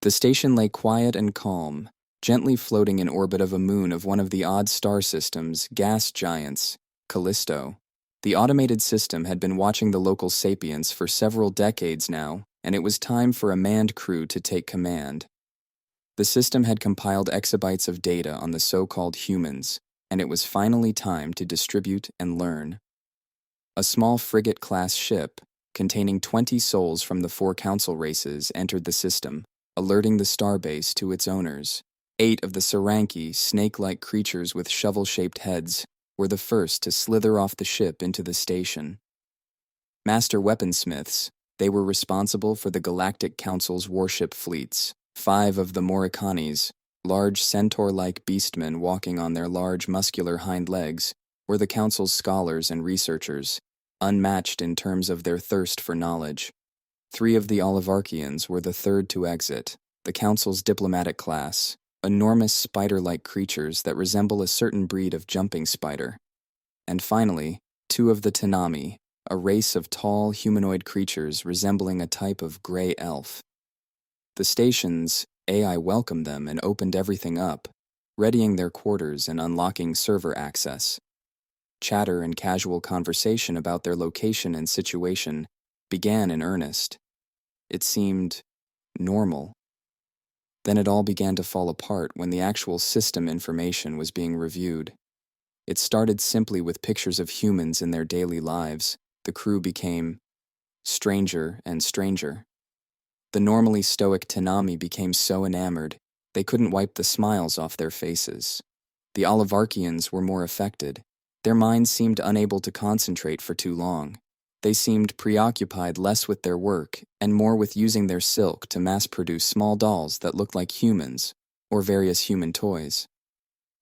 The station lay quiet and calm, gently floating in orbit of a moon of one of the odd star system's gas giants, Callisto. The automated system had been watching the local sapients for several decades now, and it was time for a manned crew to take command. The system had compiled exabytes of data on the so-called humans, and it was finally time to distribute and learn. A small frigate-class ship, containing 20 souls from the 4 council races, entered the system, alerting the starbase to its owners. 8 of the Saranki, snake-like creatures with shovel-shaped heads, were the first to slither off the ship into the station. Master weaponsmiths, they were responsible for the Galactic Council's warship fleets. 5 of the Morikanis, large centaur-like beastmen walking on their large muscular hind legs, were the Council's scholars and researchers, unmatched in terms of their thirst for knowledge. 3 of the Olivarchians were the third to exit, the Council's diplomatic class, enormous spider-like creatures that resemble a certain breed of jumping spider. And finally, 2 of the Tanami, a race of tall humanoid creatures resembling a type of gray elf. The station's AI welcomed them and opened everything up, readying their quarters and unlocking server access. Chatter and casual conversation about their location and situation began in earnest. It seemed normal. Then it all began to fall apart when the actual system information was being reviewed. It started simply with pictures of humans in their daily lives. The crew became stranger and stranger. The normally stoic Tanami became so enamored, they couldn't wipe the smiles off their faces. The Olivarchians were more affected. Their minds seemed unable to concentrate for too long. They seemed preoccupied less with their work and more with using their silk to mass-produce small dolls that looked like humans, or various human toys.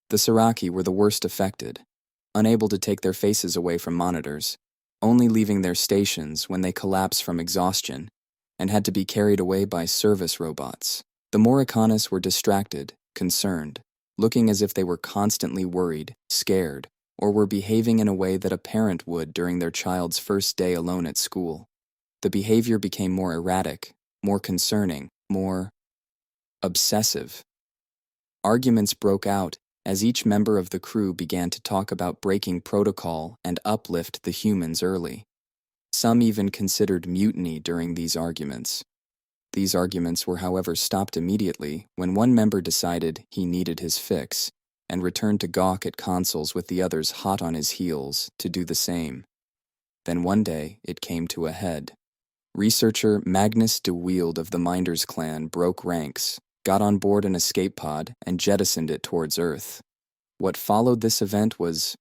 The Saraki were the worst affected, unable to take their faces away from monitors, only leaving their stations when they collapsed from exhaustion and had to be carried away by service robots. The Morikanis were distracted, concerned, looking as if they were constantly worried, scared, or were behaving in a way that a parent would during their child's first day alone at school. The behavior became more erratic, more concerning, more obsessive. Arguments broke out as each member of the crew began to talk about breaking protocol and uplift the humans early. Some even considered mutiny during these arguments. These arguments were, however, stopped immediately when one member decided he needed his fix and returned to gawk at consoles with the others hot on his heels to do the same. Then one day, it came to a head. Researcher Magnus de Wield of the Minders clan broke ranks, got on board an escape pod, and jettisoned it towards Earth. What followed this event was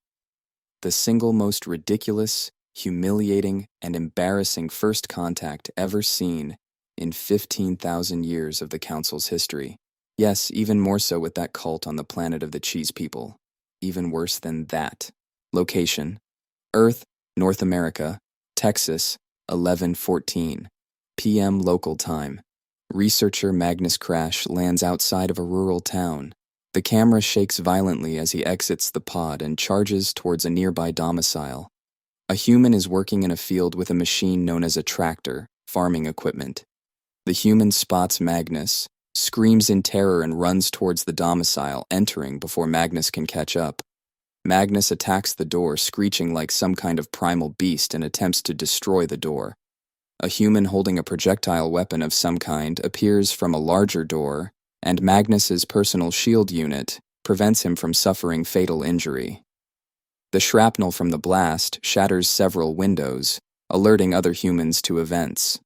the single most ridiculous, humiliating, and embarrassing first contact ever seen in 15,000 years of the Council's history. Yes, even more so with that cult on the planet of the cheese people. Even worse than that. Location: Earth, North America, Texas, 11:14 p.m. local time. Researcher Magnus Crash lands outside of a rural town. The camera shakes violently as he exits the pod and charges towards a nearby domicile. A human is working in a field with a machine known as a tractor, farming equipment. The human spots Magnus, screams in terror and runs towards the domicile, entering before Magnus can catch up. Magnus attacks the door, screeching like some kind of primal beast, and attempts to destroy the door. A human holding a projectile weapon of some kind appears from a larger door, and Magnus's personal shield unit prevents him from suffering fatal injury. The shrapnel from the blast shatters several windows, alerting other humans to events.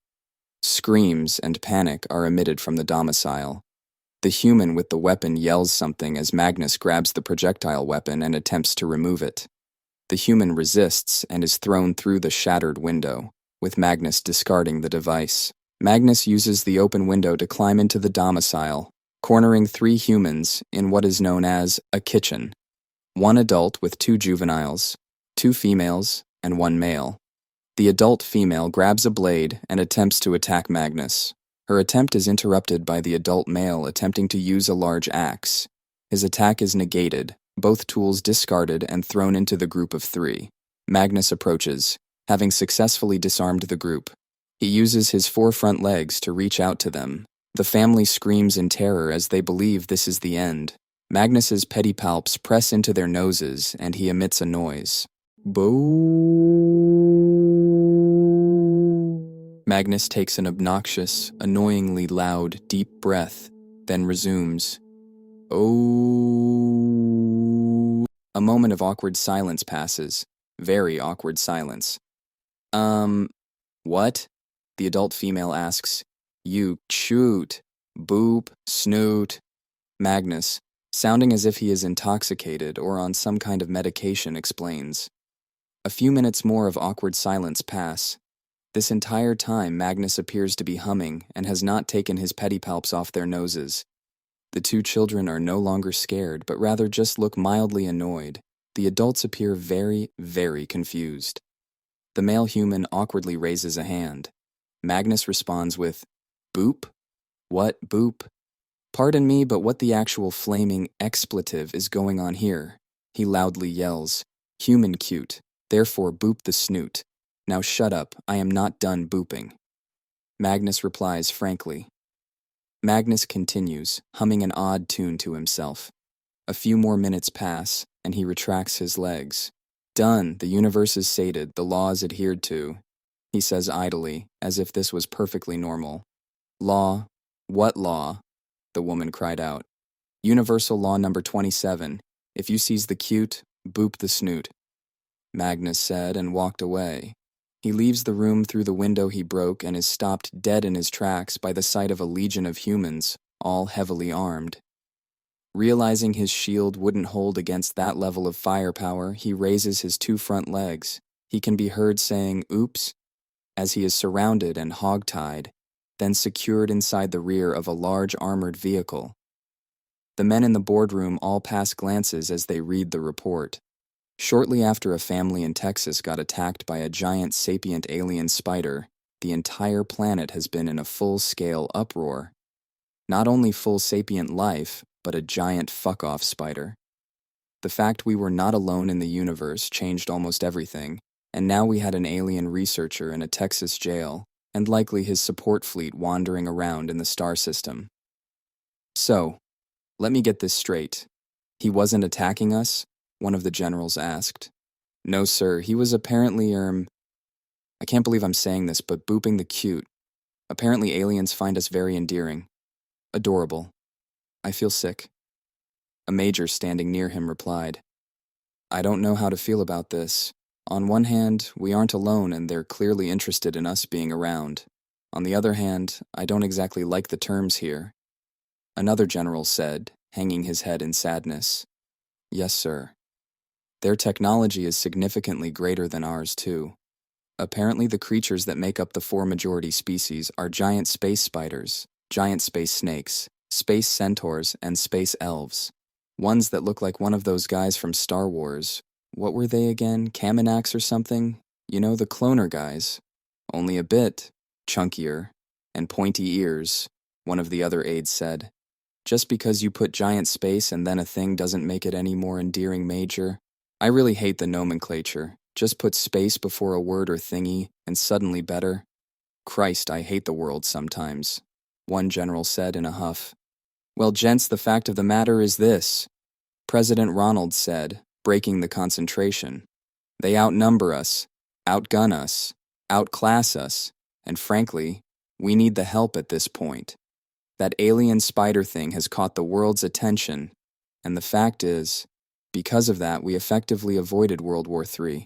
Screams and panic are emitted from the domicile. The human with the weapon yells something as Magnus grabs the projectile weapon and attempts to remove it. The human resists and is thrown through the shattered window, with Magnus discarding the device. Magnus uses the open window to climb into the domicile, cornering 3 humans in what is known as a kitchen. 1 adult with 2 juveniles, 2 females, and 1 male. The adult female grabs a blade and attempts to attack Magnus. Her attempt is interrupted by the adult male attempting to use a large axe. His attack is negated, both tools discarded and thrown into the group of 3. Magnus approaches, having successfully disarmed the group. He uses his 4 front legs to reach out to them, The family screams in terror as they believe this is the end. Magnus's pedipalps press into their noses, and he emits a noise. Boo! Magnus takes an obnoxious, annoyingly loud, deep breath, then resumes. Oh. A moment of awkward silence passes. Very awkward silence. What? The adult female asks. You shoot. Boop. Snoot. Magnus, sounding as if he is intoxicated or on some kind of medication, explains. A few minutes more of awkward silence pass. This entire time, Magnus appears to be humming and has not taken his pedipalps off their noses. The two children are no longer scared, but rather just look mildly annoyed. The adults appear very, very confused. The male human awkwardly raises a hand. Magnus responds with, Boop? What boop? Pardon me, but what the actual flaming expletive is going on here? He loudly yells, Human cute, therefore boop the snoot. Now shut up, I am not done booping. Magnus replies frankly. Magnus continues, humming an odd tune to himself. A few more minutes pass, and he retracts his legs. Done, the universe is sated, the law is adhered to, he says idly, as if this was perfectly normal. Law? What law? The woman cried out. Universal law number 27. If you seize the cute, boop the snoot. Magnus said and walked away. He leaves the room through the window he broke and is stopped dead in his tracks by the sight of a legion of humans, all heavily armed. Realizing his shield wouldn't hold against that level of firepower, he raises his two front legs. He can be heard saying, oops, as he is surrounded and hog-tied, then secured inside the rear of a large armored vehicle. The men in the boardroom all pass glances as they read the report. Shortly after a family in Texas got attacked by a giant sapient alien spider, the entire planet has been in a full-scale uproar. Not only full sapient life, but a giant fuck-off spider. The fact we were not alone in the universe changed almost everything, and now we had an alien researcher in a Texas jail, and likely his support fleet wandering around in the star system. So, let me get this straight. He wasn't attacking us? One of the generals asked. No, sir, he was apparently, I can't believe I'm saying this, but booping the cute. Apparently aliens find us very endearing. Adorable. I feel sick. A major standing near him replied, I don't know how to feel about this. On one hand, we aren't alone and they're clearly interested in us being around. On the other hand, I don't exactly like the terms here. Another general said, hanging his head in sadness, Yes, sir. Their technology is significantly greater than ours, too. Apparently the creatures that make up the four majority species are giant space spiders, giant space snakes, space centaurs, and space elves. Ones that look like one of those guys from Star Wars. What were they again? Kamanax or something? You know, the cloner guys. Only a bit chunkier and pointy ears, one of the other aides said. Just because you put giant space and then a thing doesn't make it any more endearing, Major. I really hate the nomenclature. Just put space before a word or thingy, and suddenly better. Christ, I hate the world sometimes, one general said in a huff. Well, gents, the fact of the matter is this, President Ronald said, breaking the concentration. They outnumber us, outgun us, outclass us, and frankly, we need the help at this point. That alien spider thing has caught the world's attention, and the fact is, because of that, we effectively avoided World War III.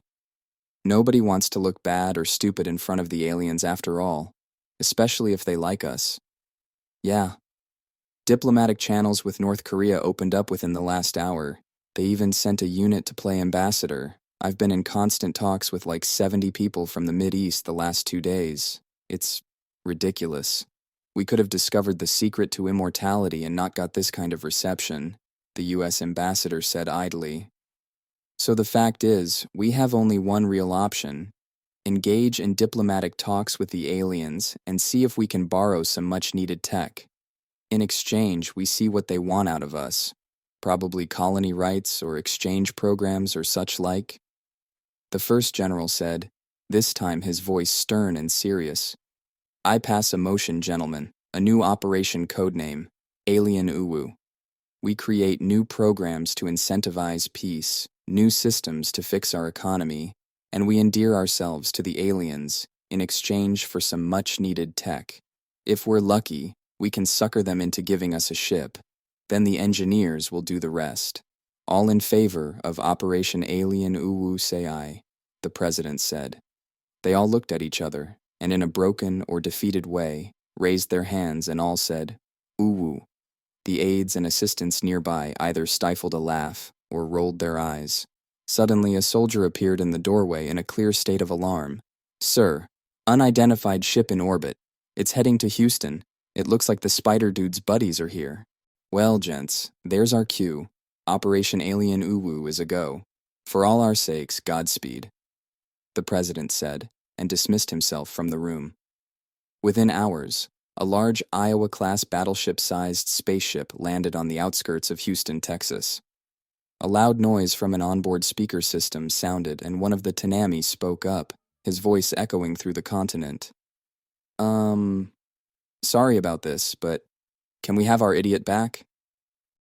Nobody wants to look bad or stupid in front of the aliens after all, especially if they like us. Yeah. Diplomatic channels with North Korea opened up within the last hour. They even sent a unit to play ambassador. I've been in constant talks with like 70 people from the Mideast the last 2 days. It's ridiculous. We could have discovered the secret to immortality and not got this kind of reception, the U.S. ambassador said idly. So the fact is, we have only one real option. Engage in diplomatic talks with the aliens and see if we can borrow some much-needed tech. In exchange, we see what they want out of us. Probably colony rights or exchange programs or such like. The first general said, this time his voice stern and serious. I pass a motion, gentlemen. A new operation codename, Alien oooo. We create new programs to incentivize peace, new systems to fix our economy, and we endear ourselves to the aliens in exchange for some much-needed tech. If we're lucky, we can sucker them into giving us a ship. Then the engineers will do the rest. All in favor of Operation Alien oooo, say aye, the president said. They all looked at each other, and in a broken or defeated way, raised their hands and all said, oooo. The aides and assistants nearby either stifled a laugh or rolled their eyes. Suddenly, a soldier appeared in the doorway in a clear state of alarm. Sir, unidentified ship in orbit. It's heading to Houston. It looks like the Spider Dude's buddies are here. Well, gents, there's our cue. Operation Alien oooo is a go. For all our sakes, Godspeed, the president said, and dismissed himself from the room. Within hours, a large Iowa-class battleship-sized spaceship landed on the outskirts of Houston, Texas. A loud noise from an onboard speaker system sounded, and one of the Tanami spoke up, his voice echoing through the continent. Sorry about this, but can we have our idiot back?